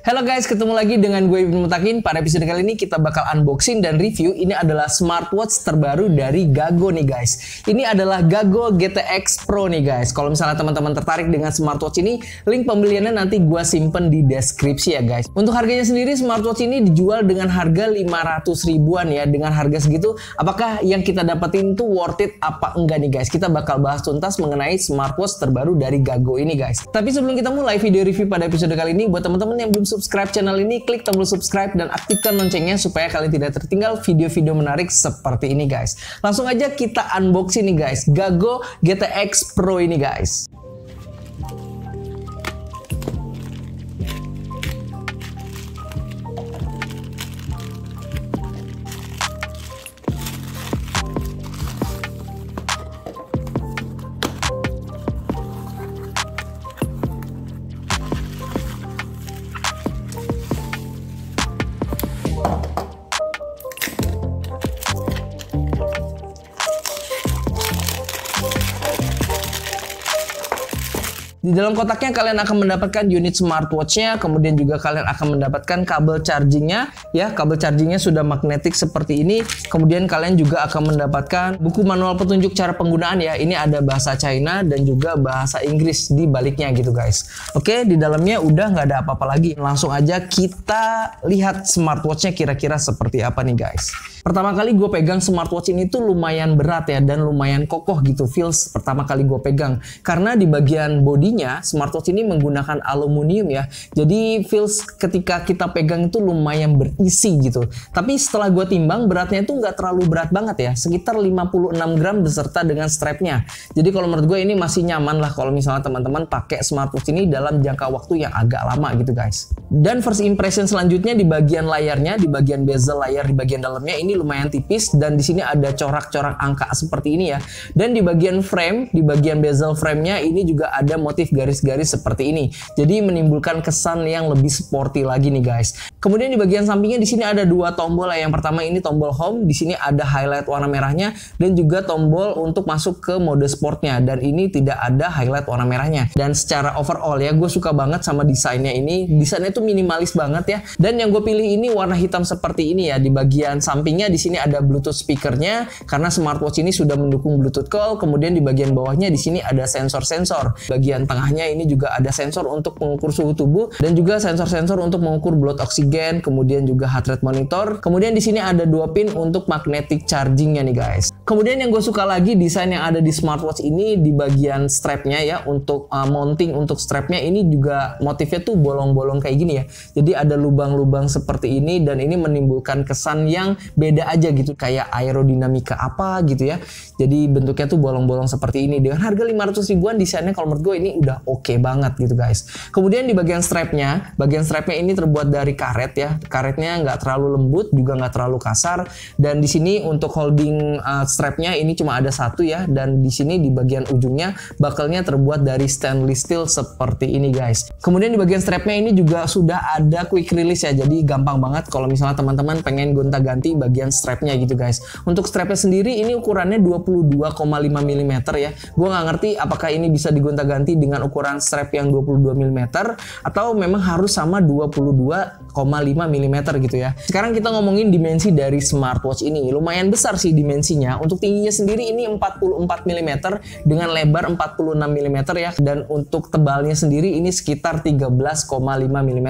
Halo guys, ketemu lagi dengan gue Ibnu Mutakin. Pada episode kali ini kita bakal unboxing dan review. Ini adalah smartwatch terbaru dari Gago nih guys. Ini adalah Gago GTX Pro nih guys. Kalau misalnya teman-teman tertarik dengan smartwatch ini, link pembeliannya nanti gue simpen di deskripsi ya guys. Untuk harganya sendiri, smartwatch ini dijual dengan harga 500 ribuan ya. Dengan harga segitu, apakah yang kita dapetin tuh worth it apa enggak nih guys? Kita bakal bahas tuntas mengenai smartwatch terbaru dari Gago ini guys. Tapi sebelum kita mulai video review pada episode kali ini, buat teman-teman yang belum subscribe channel ini, klik tombol subscribe dan aktifkan loncengnya supaya kalian tidak tertinggal video-video menarik seperti ini guys. Langsung aja kita unboxing nih guys, Gago GTX Pro ini guys. Di dalam kotaknya kalian akan mendapatkan unit smartwatchnya, kemudian juga kalian akan mendapatkan kabel chargingnya ya. Kabel chargingnya sudah magnetik seperti ini. Kemudian kalian juga akan mendapatkan buku manual petunjuk cara penggunaan ya. Ini ada bahasa China dan juga bahasa Inggris di baliknya gitu guys. Oke, di dalamnya udah nggak ada apa-apa lagi. Langsung aja kita lihat smartwatchnya kira-kira seperti apa nih guys. Pertama kali gue pegang smartwatch ini tuh lumayan berat ya dan lumayan kokoh gitu feels pertama kali gue pegang. Karena di bagian bodinya smartwatch ini menggunakan aluminium ya. Jadi feels ketika kita pegang itu lumayan berisi gitu. Tapi setelah gue timbang beratnya itu nggak terlalu berat banget ya. Sekitar 56 gram beserta dengan strapnya. Jadi kalau menurut gue ini masih nyaman lah kalau misalnya teman-teman pakai smartwatch ini dalam jangka waktu yang agak lama gitu guys. Dan first impression selanjutnya di bagian layarnya, di bagian bezel layar di bagian dalamnya ini lumayan tipis dan di sini ada corak-corak angka seperti ini ya. Dan di bagian frame, di bagian bezel frame-nya ini juga ada motif garis-garis seperti ini. Jadi menimbulkan kesan yang lebih sporty lagi nih guys. Kemudian di bagian sampingnya di sini ada dua tombol. Yang pertama ini tombol home, di sini ada highlight warna merahnya dan juga tombol untuk masuk ke mode sportnya. Dan ini tidak ada highlight warna merahnya. Dan secara overall ya, gue suka banget sama desainnya ini. Desainnya itu minimalis banget ya. Dan yang gue pilih ini warna hitam seperti ini ya. Di bagian sampingnya di sini ada Bluetooth speakernya karena smartwatch ini sudah mendukung Bluetooth call. Kemudian di bagian bawahnya di sini ada sensor-sensor. Bagian tengahnya ini juga ada sensor untuk mengukur suhu tubuh dan juga sensor-sensor untuk mengukur blood oksigen, kemudian juga heart rate monitor. Kemudian di sini ada dua pin untuk magnetic chargingnya nih guys. Kemudian yang gue suka lagi desain yang ada di smartwatch ini di bagian strapnya ya, untuk mounting untuk strapnya ini juga motifnya tuh bolong-bolong kayak gini ya. Jadi ada lubang-lubang seperti ini dan ini menimbulkan kesan yang beda aja gitu, kayak aerodinamika apa gitu ya. Jadi bentuknya tuh bolong-bolong seperti ini. Dengan harga 500 ribuan desainnya kalau menurut gue ini udah oke banget gitu guys. Kemudian di bagian strapnya ini terbuat dari karet ya. Karetnya nggak terlalu lembut juga nggak terlalu kasar. Dan di sini untuk holding strapnya ini cuma ada satu ya. Dan di sini di bagian ujungnya bakalnya terbuat dari stainless steel seperti ini guys. Kemudian di bagian strapnya ini juga sudah ada quick release ya. Jadi gampang banget kalau misalnya teman-teman pengen gonta-ganti bagian strapnya gitu guys. Untuk strapnya sendiri ini ukurannya 22,5 mm ya. Gue nggak ngerti apakah ini bisa digonta-ganti dengan ukuran strap yang 22 mm atau memang harus sama 22,5 mm gitu ya. Sekarang kita ngomongin dimensi dari smartwatch ini. Lumayan besar sih dimensinya. Untuk tingginya sendiri ini 44 mm dengan lebar 46 mm ya. Dan untuk tebalnya sendiri ini sekitar 13,5 mm.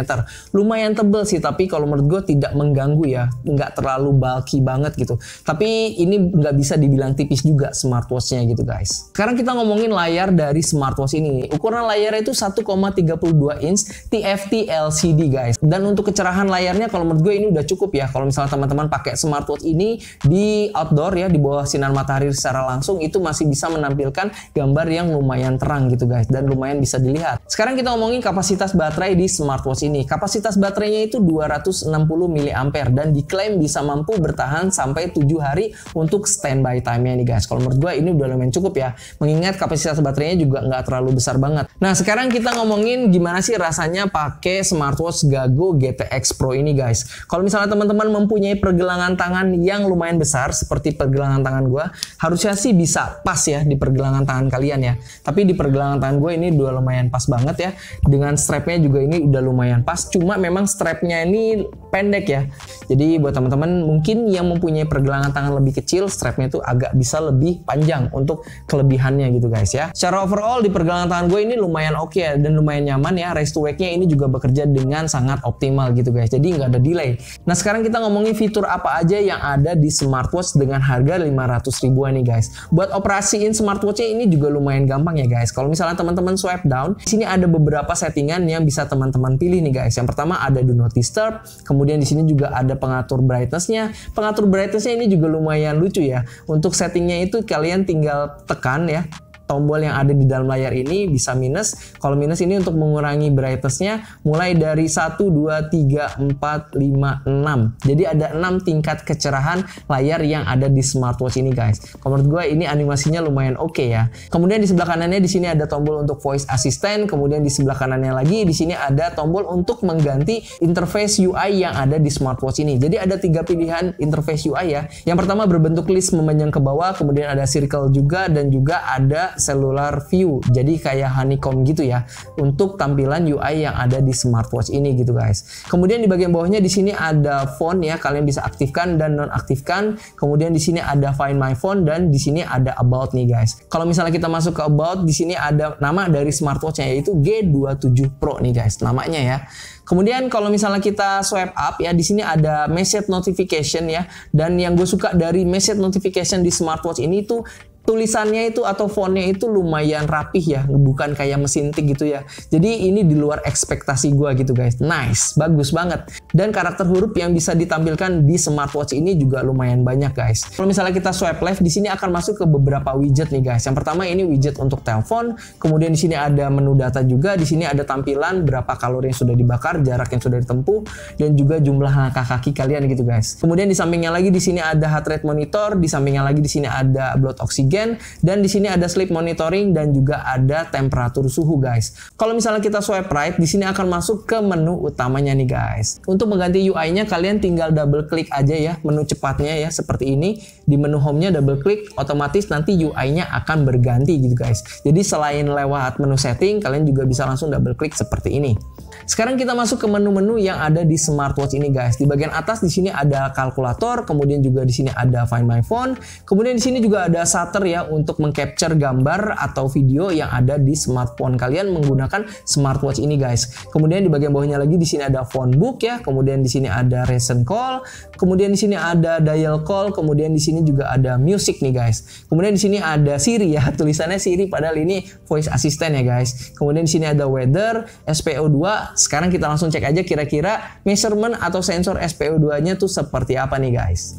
Lumayan tebel sih, tapi kalau menurut gue tidak mengganggu ya. Nggak terlalu bulky banget gitu. Tapi ini nggak bisa dibilang tipis juga smartwatchnya gitu guys. Sekarang kita ngomongin layar dari smartwatch ini. Ukuran layarnya itu 1,32 inch TFT LCD guys. Dan untuk kecerahan layarnya kalau menurut gue ini udah cukup ya. Kalau misalnya teman-teman pakai smartwatch ini di outdoor ya, di bawah sinar matahari secara langsung, itu masih bisa menampilkan gambar yang lumayan terang gitu guys. Dan lumayan bisa dilihat. Sekarang kita ngomongin kapasitas baterai di smartwatch ini. Kapasitas baterainya itu 260 mAh dan diklaim bisa mampu bertahan sampai 7 hari untuk standby time-nya nih guys. Kalau menurut gue ini udah lumayan cukup ya. Mengingat kapasitas baterainya juga nggak terlalu besar banget. Nah sekarang kita ngomongin gimana sih rasanya pakai smartwatch Gago GTX X Pro ini guys. Kalau misalnya teman-teman mempunyai pergelangan tangan yang lumayan besar seperti pergelangan tangan gue, harusnya sih bisa pas ya di pergelangan tangan kalian ya. Tapi di pergelangan tangan gue ini udah lumayan pas banget ya. Dengan strapnya juga ini udah lumayan pas. Cuma memang strapnya ini pendek ya. Jadi buat teman-teman mungkin yang mempunyai pergelangan tangan lebih kecil, strapnya itu agak bisa lebih panjang untuk kelebihannya gitu guys ya. Secara overall di pergelangan tangan gue ini lumayan oke ya, dan lumayan nyaman ya. Raise to wake-nya ini juga bekerja dengan sangat optimal gitu guys. Jadi nggak ada delay. Nah sekarang kita ngomongin fitur apa aja yang ada di smartwatch dengan harga 500 ribuan nih guys. Buat operasiin smartwatch-nya ini juga lumayan gampang ya guys. Kalau misalnya teman-teman swipe down, di sini ada beberapa settingan yang bisa teman-teman pilih nih guys. Yang pertama ada do not disturb, kemudian di sini juga ada pengatur brightness-nya. Pengatur brightness-nya ini juga lumayan lucu ya. Untuk settingnya itu kalian tinggal tekan ya tombol yang ada di dalam layar ini, bisa minus. Kalau minus ini untuk mengurangi brightness-nya mulai dari 1, 2, 3, 4, 5, 6. Jadi ada 6 tingkat kecerahan layar yang ada di smartwatch ini guys. Kalau menurut gue ini animasinya lumayan oke ya. Kemudian di sebelah kanannya di sini ada tombol untuk voice assistant, kemudian di sebelah kanannya lagi di sini ada tombol untuk mengganti interface UI yang ada di smartwatch ini. Jadi ada 3 pilihan interface UI ya. Yang pertama berbentuk list memanjang ke bawah, kemudian ada circle juga, dan juga ada cellular view, jadi kayak honeycomb gitu ya untuk tampilan UI yang ada di smartwatch ini gitu guys. Kemudian di bagian bawahnya di sini ada phone ya, kalian bisa aktifkan dan nonaktifkan. Kemudian di sini ada find my phone dan di sini ada about nih guys. Kalau misalnya kita masuk ke about, di sini ada nama dari smartwatchnya yaitu G27 Pro nih guys namanya ya. Kemudian kalau misalnya kita swipe up ya, di sini ada message notification ya. Dan yang gue suka dari message notification di smartwatch ini tuh tulisannya itu atau fontnya itu lumayan rapih ya, bukan kayak mesin tik gitu ya. Jadi ini di luar ekspektasi gue gitu guys. Nice, bagus banget. Dan karakter huruf yang bisa ditampilkan di smartwatch ini juga lumayan banyak guys. Kalau misalnya kita swipe left, di sini akan masuk ke beberapa widget nih guys. Yang pertama ini widget untuk telepon, kemudian di sini ada menu data juga, di sini ada tampilan berapa kalori yang sudah dibakar, jarak yang sudah ditempuh, dan juga jumlah langkah kaki kalian gitu guys. Kemudian di sampingnya lagi di sini ada heart rate monitor, di sampingnya lagi di sini ada blood oxygen, dan di sini ada sleep monitoring dan juga ada temperatur suhu guys. Kalau misalnya kita swipe right, di sini akan masuk ke menu utamanya nih guys. Untuk mengganti UI-nya kalian tinggal double klik aja ya menu cepatnya ya seperti ini. Di menu home-nya double klik, otomatis nanti UI-nya akan berganti gitu guys. Jadi selain lewat menu setting, kalian juga bisa langsung double klik seperti ini. Sekarang kita masuk ke menu-menu yang ada di smartwatch ini guys. Di bagian atas di sini ada kalkulator, kemudian juga di sini ada Find My Phone, kemudian di sini juga ada shutter ya untuk mengcapture gambar atau video yang ada di smartphone kalian menggunakan smartwatch ini guys. Kemudian di bagian bawahnya lagi di sini ada phone book ya, kemudian di sini ada recent call, kemudian di sini ada dial call, kemudian di sini juga ada music nih guys. Kemudian di sini ada Siri ya, tulisannya Siri padahal ini voice assistant ya guys. Kemudian di sini ada weather, SPO2. Sekarang kita langsung cek aja kira-kira measurement atau sensor SPO2-nya tuh seperti apa nih guys.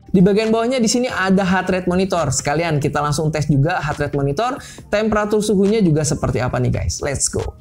Di bagian bawahnya di sini ada heart rate monitor. Sekalian kita langsung tes juga heart rate monitor. Temperatur suhunya juga seperti apa nih guys. Let's go.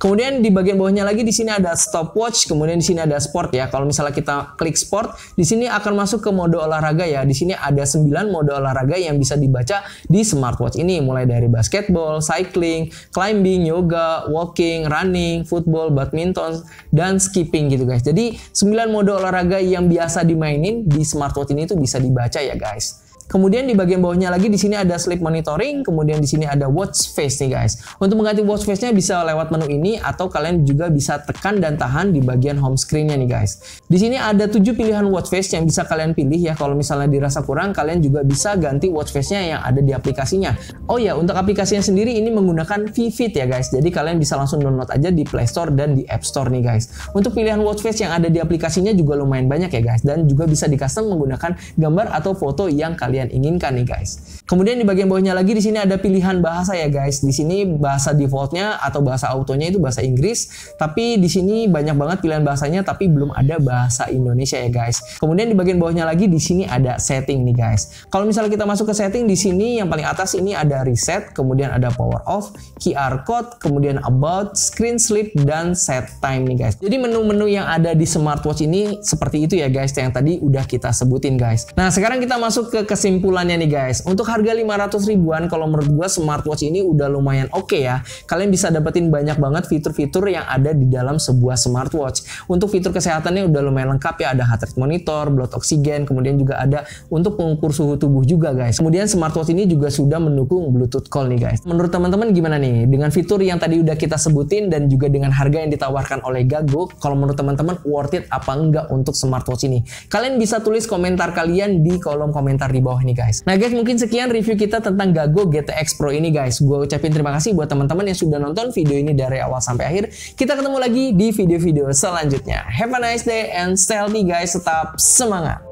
Kemudian di bagian bawahnya lagi di sini ada stopwatch, kemudian di sini ada sport ya. Kalau misalnya kita klik sport, di sini akan masuk ke mode olahraga ya. Di sini ada 9 mode olahraga yang bisa dibaca di smartwatch ini, mulai dari basketball, cycling, climbing, yoga, walking, running, football, badminton, dan skipping gitu guys. Jadi 9 mode olahraga yang biasa dimainin di smartwatch ini tuh bisa dibaca ya guys. Kemudian di bagian bawahnya lagi di sini ada sleep monitoring, kemudian di sini ada watch face nih guys. Untuk mengganti watch face-nya bisa lewat menu ini atau kalian juga bisa tekan dan tahan di bagian home screen-nya nih guys. Di sini ada 7 pilihan watch face yang bisa kalian pilih ya. Kalau misalnya dirasa kurang, kalian juga bisa ganti watch face-nya yang ada di aplikasinya. Oh ya, untuk aplikasinya sendiri ini menggunakan Vfit ya guys. Jadi kalian bisa langsung download aja di Play Store dan di App Store nih guys. Untuk pilihan watch face yang ada di aplikasinya juga lumayan banyak ya guys, dan juga bisa di custom menggunakan gambar atau foto yang kalian kalian inginkan nih guys. Kemudian di bagian bawahnya lagi di sini ada pilihan bahasa ya guys. Di sini bahasa defaultnya atau bahasa autonya itu bahasa Inggris, tapi di sini banyak banget pilihan bahasanya tapi belum ada bahasa Indonesia ya guys. Kemudian di bagian bawahnya lagi di sini ada setting nih guys. Kalau misalnya kita masuk ke setting, di sini yang paling atas ini ada reset, kemudian ada power off, QR code, kemudian about, screen sleep, dan set time nih guys. Jadi menu-menu yang ada di smartwatch ini seperti itu ya guys, yang tadi udah kita sebutin guys. Nah sekarang kita masuk ke kesimpulannya nih guys. Untuk harga 500 ribuan, kalau menurut gua smartwatch ini udah lumayan oke ya. Kalian bisa dapetin banyak banget fitur-fitur yang ada di dalam sebuah smartwatch. Untuk fitur kesehatannya udah lumayan lengkap ya, ada heart rate monitor, blood oxygen, kemudian juga ada untuk pengukur suhu tubuh juga guys. Kemudian smartwatch ini juga sudah mendukung Bluetooth call nih guys. Menurut teman-teman gimana nih dengan fitur yang tadi udah kita sebutin dan juga dengan harga yang ditawarkan oleh Gago? Kalau menurut teman-teman worth it apa enggak untuk smartwatch ini? Kalian bisa tulis komentar kalian di kolom komentar di bawah nih guys. Nah guys, mungkin sekian review kita tentang Gago GTX Pro ini guys. Gue ucapin terima kasih buat teman-teman yang sudah nonton video ini dari awal sampai akhir. Kita ketemu lagi di video-video selanjutnya. Have a nice day and stay healthy guys. Tetap semangat.